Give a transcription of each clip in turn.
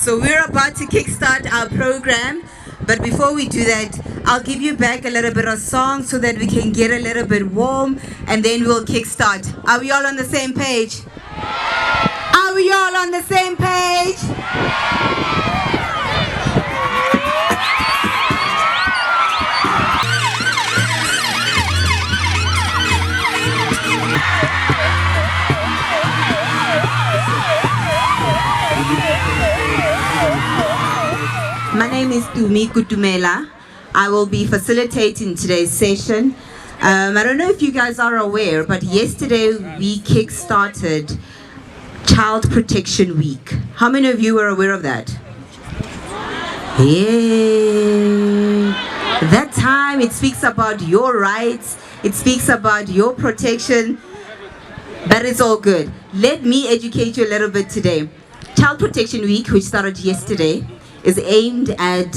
So we're about to kickstart our program, but before we do that, I'll give you back a little bit of song so that we can get a little bit warm, and then we'll kickstart. Are we all on the same page? Are we all on the same page? My name is Tumi Kutumela. I will be facilitating today's session. I don't know if you guys are aware, but yesterday we kick-started Child Protection Week. How many of you were aware of that? Yeah. That time it speaks about your rights, it speaks about your protection, but it's all good. Let me educate you a little bit today. Child Protection Week, which started yesterday, is aimed at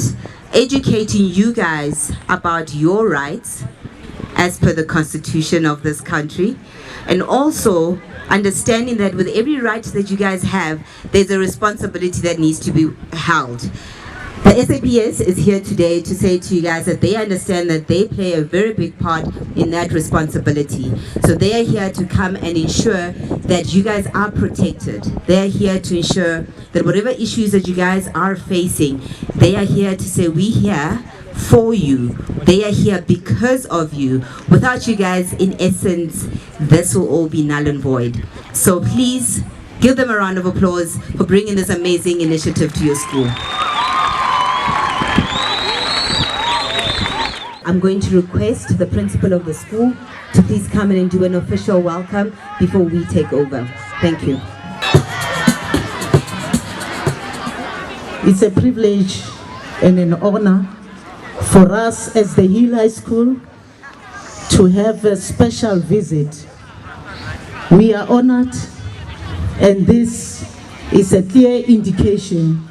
educating you guys about your rights as per the Constitution of this country, and also understanding that with every right that you guys have, there's a responsibility that needs to be held. The SAPS is here today to say to you guys that they understand that they play a very big part in that responsibility. So they are here to come and ensure that you guys are protected. They are here to ensure that whatever issues that you guys are facing, they are here to say, we're here for you. They are here because of you. Without you guys, in essence, this will all be null and void. So please give them a round of applause for bringing this amazing initiative to your school. I'm going to request the principal of the school to please come in and do an official welcome before we take over. Thank you. It's a privilege and an honor for us as the Hill High School to have a special visit. We are honored, and this is a clear indication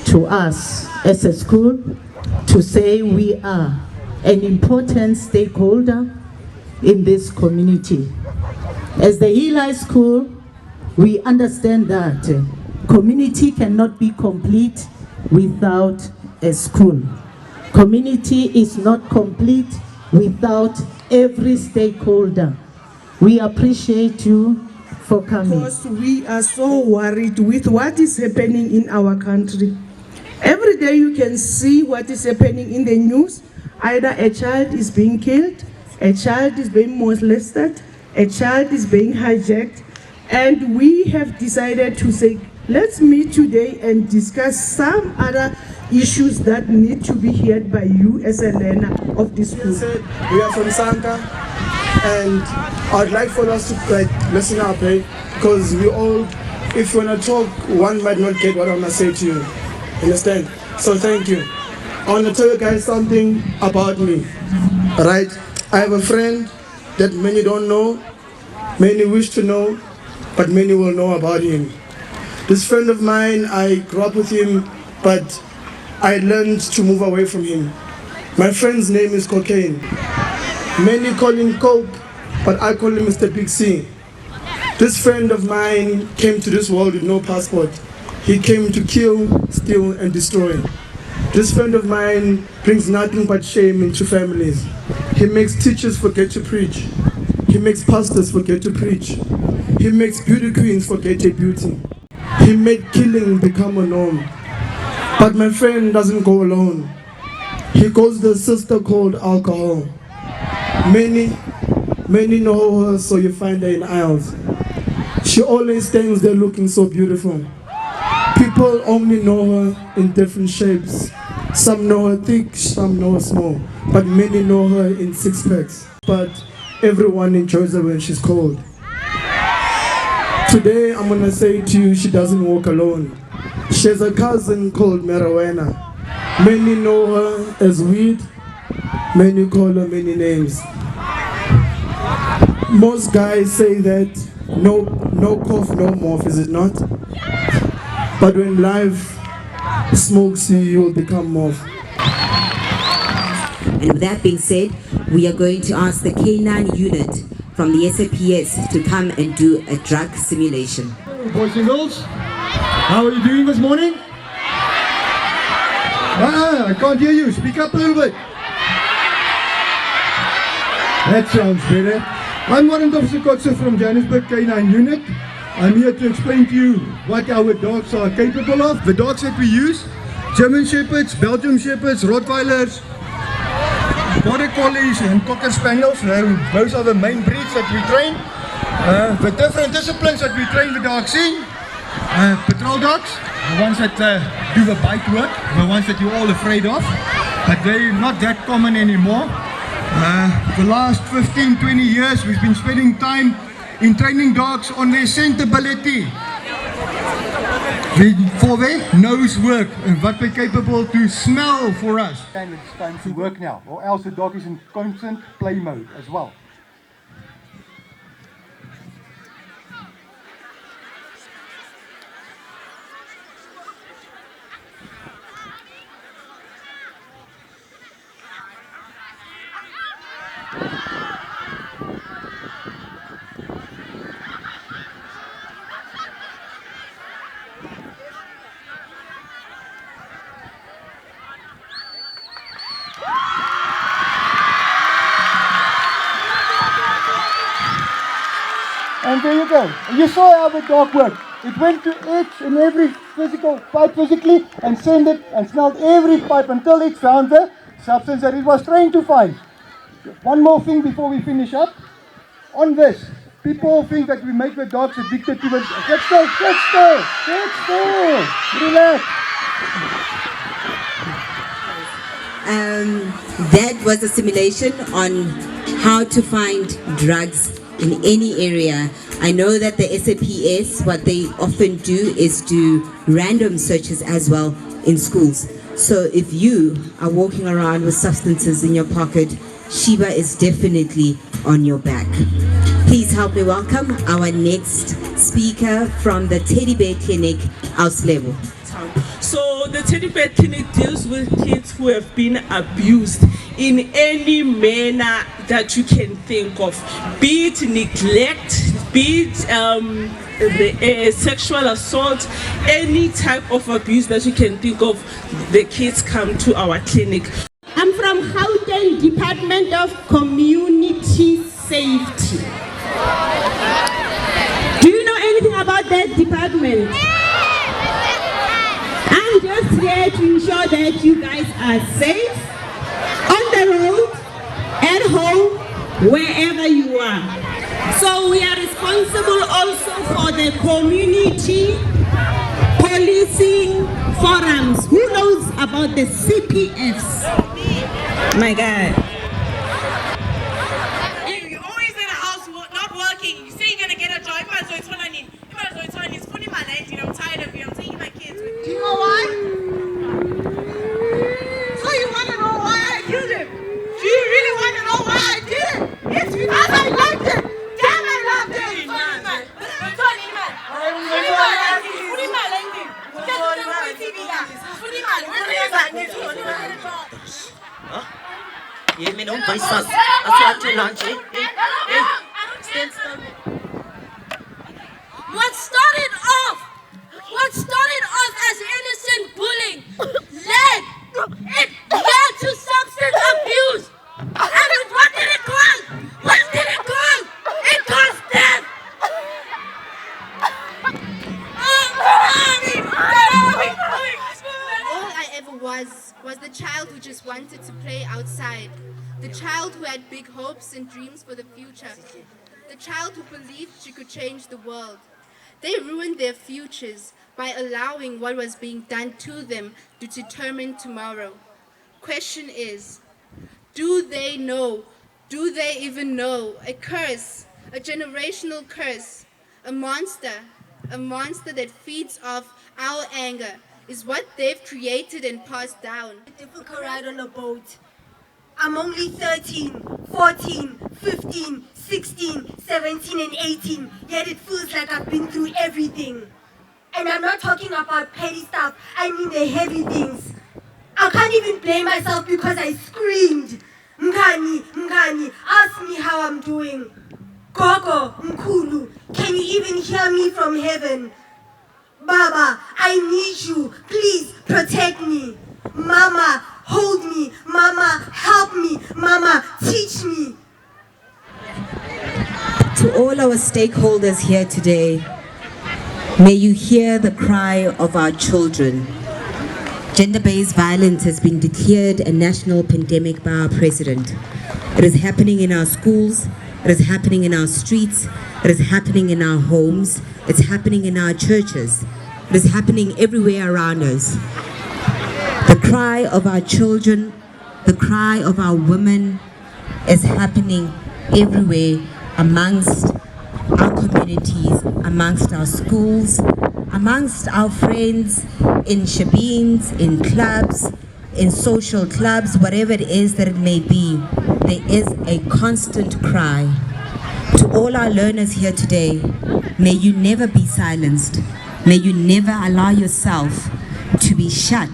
to us as a school to say we are an important stakeholder in this community. As the Hill High School, we understand that community cannot be complete without a school. Community is not complete without every stakeholder. We appreciate you for coming. Because we are so worried with what is happening in our country. Every day you can see what is happening in the news. Either a child is being killed, a child is being molested, a child is being hijacked, and we have decided to say, let's meet today and discuss some other issues that need to be heard by you as a learner of this school. We are from Sanka, and I'd like for us to listen up, right? Because we all, if you want to talk, one might not get what I'm going to say to you. Understand? So thank you. I want to tell you guys something about me, right? I have a friend that many don't know, many wish to know, but many will know about him. This friend of mine, I grew up with him, but I learned to move away from him. My friend's name is Cocaine. Many call him Coke, but I call him Mr. Big C. This friend of mine came to this world with no passport. He came to kill, steal, and destroy. This friend of mine brings nothing but shame into families. He makes teachers forget to preach. He makes pastors forget to preach. He makes beauty queens forget their beauty. He made killing become a norm. But my friend doesn't go alone. He goes to a sister called alcohol. Many know her, so you find her in aisles. She always stands there looking so beautiful. People only know her in different shapes. Some know her thick, some know her small, but many know her in six-packs. But everyone enjoys her when she's cold. Today I'm gonna say to you, she doesn't walk alone. She has a cousin called marijuana. Many know her as weed, many call her many names. Most guys say that no cough, no morph, is it not? But when life smokes you, you will become morph. And with that being said, we are going to ask the K9 unit from the SAPS to come and do a drug simulation. Boys and girls, how are you doing this morning? I can't hear you. Speak up a little bit. That sounds better. I'm Warrant Officer Kotze from Johannesburg K9 Unit. I'm here to explain to you what our dogs are capable of. The dogs that we use, German Shepherds, Belgian Shepherds, Rottweilers, Border Collies and Cocker Spaniels. Those are the main breeds that we train. The different disciplines that we train the dogs in. Patrol dogs, the ones that do the bite work, the ones that you're all afraid of, but they're not that common anymore. The last 15-20 years we've been spending time in training dogs on their scentability, for their nose work and what they're capable to smell for us. And it's time to work now, or else the dog is in constant play mode as well. And there you go. And you saw how the dog worked. It went to each and every physical pipe physically and scented and smelled every pipe until it found the substance that it was trained to find. One more thing before we finish up. On this, people think that we make the dogs addicted to the... Get still, relax. That was a simulation on how to find drugs in any area. I know that the SAPS, what they often do is do random searches as well in schools. So if you are walking around with substances in your pocket, Sheba is definitely on your back. Please help me welcome our next speaker from the Teddy Bear Clinic, Auslebo. So the Teddy Bear Clinic deals with kids who have been abused in any manner that you can think of, be it neglect, be it sexual assault, any type of abuse that you can think of, the kids come to our clinic. I'm from Gauteng Department of Community Safety. Do you know anything about that department? I'm just here to ensure that you guys are safe, on the road, at home, wherever you are. So we are responsible also for the community policing forums. Who knows about the CPFs? My God. You're always in the house not working. You say you're going to get a job. I'm tired of you. I'm taking my kids with me. Do you know why? So you want to know why I killed him? Do you really want to know why I did it? It's because I liked him. Damn, I loved him. What started off as innocent bullying led to substance abuse. And what did it cause? What did it cause? It caused death. All I ever was the child who just wanted to play outside. The child who had big hopes and dreams for the future. The child who believed she could change the world. They ruined their futures by allowing what was being done to them to determine tomorrow. Question is, do they know? Do they even know? A curse, a generational curse, a monster that feeds off our anger is what they've created and passed down. A difficult ride on a boat. I'm only 13, 14, 15, 16, 17 and 18, yet it feels like I've been through everything. And I'm not talking about petty stuff, I mean the heavy things. I can't even blame myself because I screamed. Mngani, ask me how I'm doing. Gogo, Mkulu, can you even hear me from heaven? Baba, I need you, please protect me. Mama, hold me. Mama, help me. Mama, teach me. To all our stakeholders here today, may you hear the cry of our children. Gender-based violence has been declared a national pandemic by our president. It is happening in our schools, it is happening in our streets, it is happening in our homes, it's happening in our churches, it is happening everywhere around us. The cry of our children, the cry of our women is happening everywhere amongst our communities, amongst our schools, amongst our friends, in shebeens, in clubs, in social clubs, whatever it is that it may be, there is a constant cry. To all our learners here today, may you never be silenced. May you never allow yourself to be shut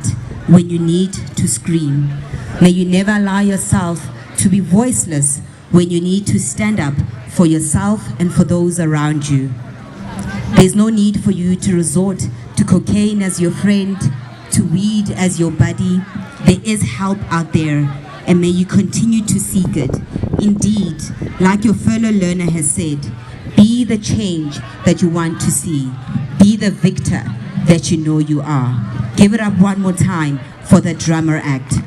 when you need to scream. May you never allow yourself to be voiceless when you need to stand up for yourself and for those around you. There's no need for you to resort to cocaine as your friend, to weed as your buddy. There is help out there, and may you continue to seek it. Indeed, like your fellow learner has said, be the change that you want to see. Be the victor that you know you are. Give it up one more time for the Drummer Act.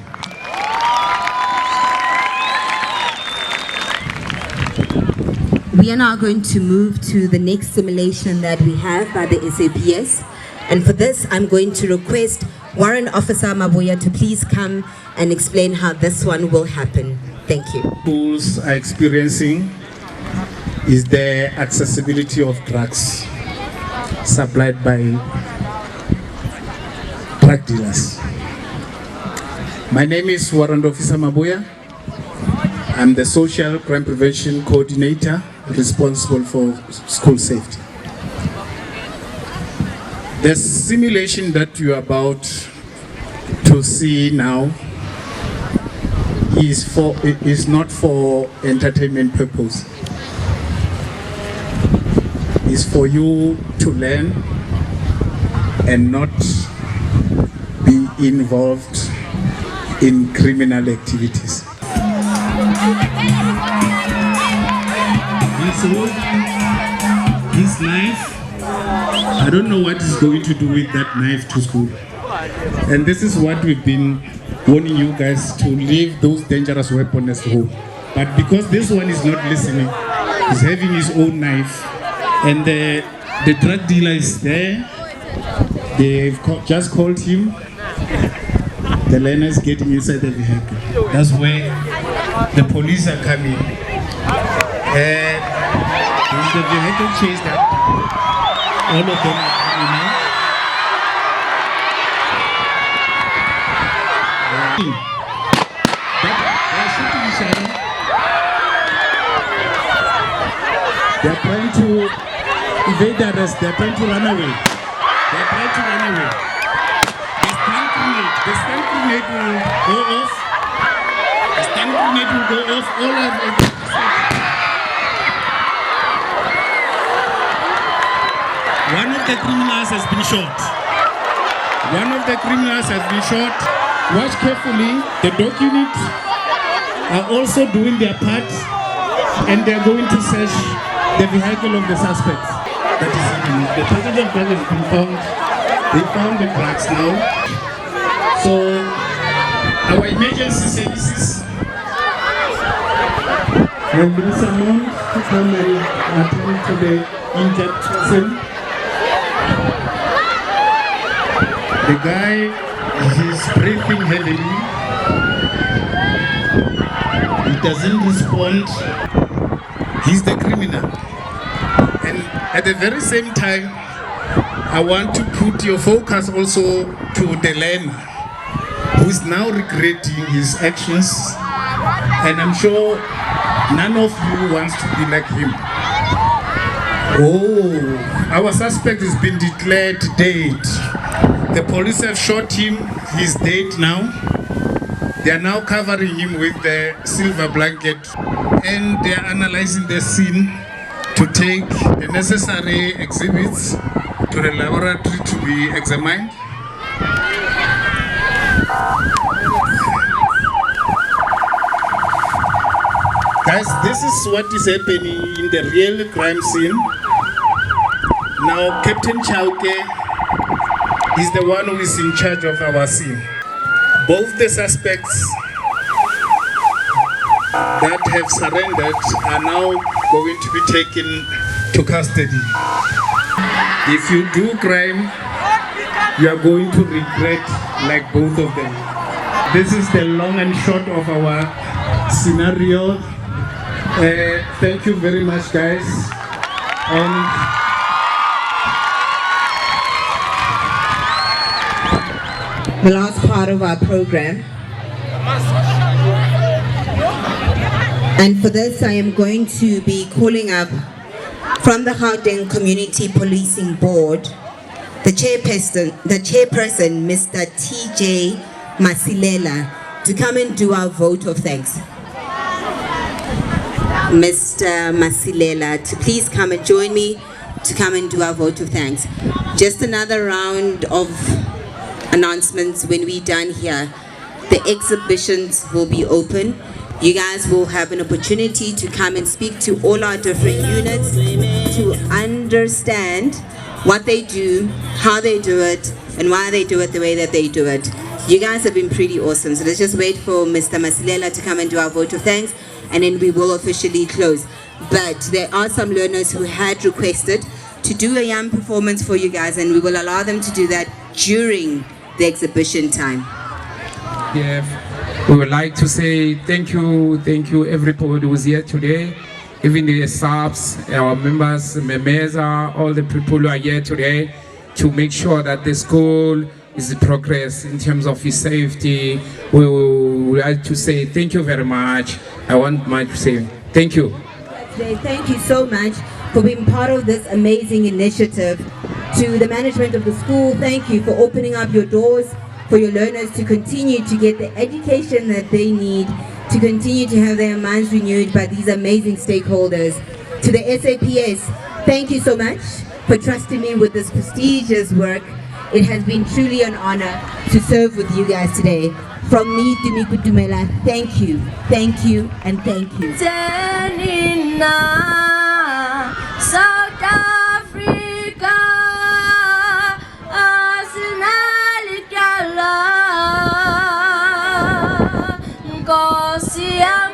We are now going to move to the next simulation that we have by the SAPS. And for this, I'm going to request Warrant Officer Mabuya to please come and explain how this one will happen. Thank you. Schools are experiencing is the accessibility of drugs supplied by drug dealers. My name is Warrant Officer Mabuya. I'm the Social Crime Prevention Coordinator responsible for school safety. The simulation that you are about to see now is not for entertainment purpose. It's for you to learn and not be involved in criminal activities. This knife, I don't know what is going to do with that knife to school. And this is what we've been warning you guys to leave those dangerous weapons at home. But because this one is not listening, he's having his own knife, and the drug dealer is there. They've just called him. The learner is getting inside the vehicle. That's where the police are coming. And when the vehicle chased up, all of them are coming out. They're shooting each other. They're trying to evade arrest. They're trying to run away. They're trying to run away. The stun grenade will go off. The stun grenade will go off. All of them. One of the criminals has been shot. One of the criminals has been shot. Watch carefully. The dog unit are also doing their part, and they are going to search the vehicle of the suspects. That is the package of drugs has been found. They found the drugs now. So our emergency services have been summoned to come and attend to the injured person. The guy is breathing heavily. He doesn't respond. He's the criminal. And at the very same time, I want to put your focus also to the learner who is now regretting his actions. And I'm sure none of you wants to be like him. Oh, our suspect has been declared dead. The police have shot him. He's dead now. They are now covering him with the silver blanket, and they are analyzing the scene to take the necessary exhibits to the laboratory to be examined. Guys, this is what is happening in the real crime scene. Now, Captain Chauke is the one who is in charge of our scene. Both the suspects that have surrendered are now going to be taken to custody. If you do crime, you are going to regret like both of them. This is the long and short of our scenario. Thank you very much, guys. And the last part of our program. And for this, I am going to be calling up from the Gauteng Community Policing Board, the chairperson, Mr. TJ Masilela, to come and do our vote of thanks. Mr. Masilela, to please come and join me to come and do our vote of thanks. Just another round of announcements when we're done here. The exhibitions will be open. You guys will have an opportunity to come and speak to all our different units to understand what they do, how they do it, and why they do it the way that they do it. You guys have been pretty awesome. So let's just wait for Mr. Masilela to come and do our vote of thanks, and then we will officially close. But there are some learners who had requested to do a YAM performance for you guys, and we will allow them to do that during the exhibition time. Yeah, we would like to say thank you everybody who's here today, even the SAPS, our members, Memeza, all the people who are here today to make sure that the school is progress in terms of its safety. We would like to say thank you very much. I want to say thank you. Thank you so much for being part of this amazing initiative. To the management of the school, thank you for opening up your doors for your learners to continue to get the education that they need, to continue to have their minds renewed by these amazing stakeholders. To the SAPS, thank you so much for trusting me with this prestigious work. It has been truly an honor to serve with you guys today. From me, Tumi Kutumela, thank you, and thank you. South Africa, Arsenal, Nkosi yam,